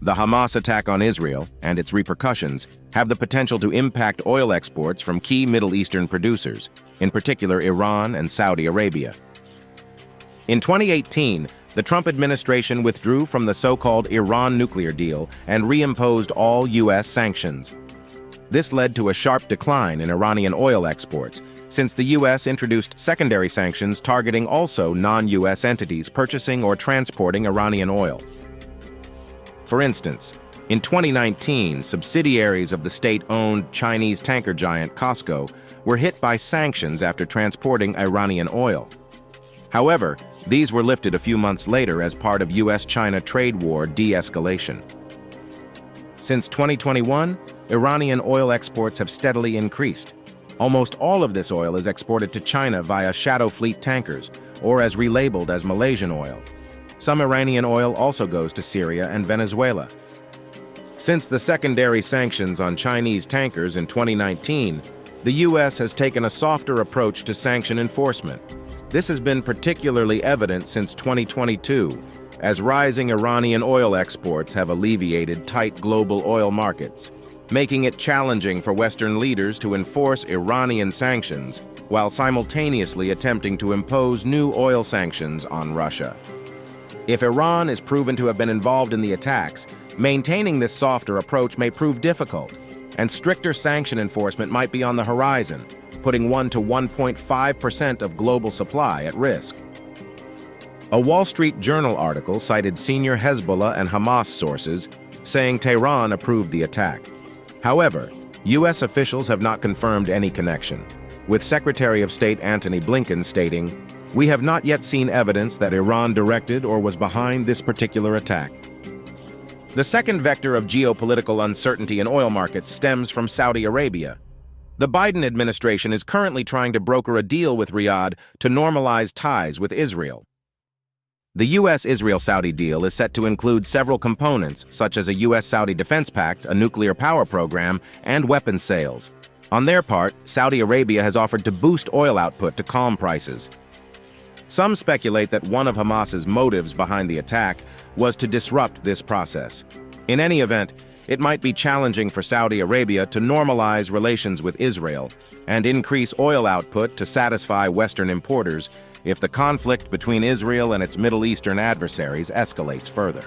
The Hamas attack on Israel and its repercussions have the potential to impact oil exports from key Middle Eastern producers, in particular Iran and Saudi Arabia. In 2018, the Trump administration withdrew from the so-called Iran nuclear deal and reimposed all U.S. sanctions. This led to a sharp decline in Iranian oil exports, since the U.S. introduced secondary sanctions targeting also non-U.S. entities purchasing or transporting Iranian oil. For instance, in 2019, subsidiaries of the state-owned Chinese tanker giant COSCO were hit by sanctions after transporting Iranian oil. However, these were lifted a few months later as part of U.S.-China trade war de-escalation. Since 2021, Iranian oil exports have steadily increased. Almost all of this oil is exported to China via shadow fleet tankers, or as relabeled as Malaysian oil. Some Iranian oil also goes to Syria and Venezuela. Since the secondary sanctions on Chinese tankers in 2019, the U.S. has taken a softer approach to sanction enforcement. This has been particularly evident since 2022, as rising Iranian oil exports have alleviated tight global oil markets, making it challenging for Western leaders to enforce Iranian sanctions while simultaneously attempting to impose new oil sanctions on Russia. If Iran is proven to have been involved in the attacks, maintaining this softer approach may prove difficult, and stricter sanction enforcement might be on the horizon, putting 1 to 1.5% of global supply at risk. A Wall Street Journal article cited senior Hezbollah and Hamas sources, saying Tehran approved the attack. However, U.S. officials have not confirmed any connection, with Secretary of State Antony Blinken stating, "We have not yet seen evidence that Iran directed or was behind this particular attack." The second vector of geopolitical uncertainty in oil markets stems from Saudi Arabia. The Biden administration is currently trying to broker a deal with Riyadh to normalize ties with Israel. The U.S.-Israel-Saudi deal is set to include several components, such as a U.S.-Saudi defense pact, a nuclear power program, and weapons sales. On their part, Saudi Arabia has offered to boost oil output to calm prices. Some speculate that one of Hamas's motives behind the attack was to disrupt this process. In any event, it might be challenging for Saudi Arabia to normalize relations with Israel and increase oil output to satisfy Western importers if the conflict between Israel and its Middle Eastern adversaries escalates further.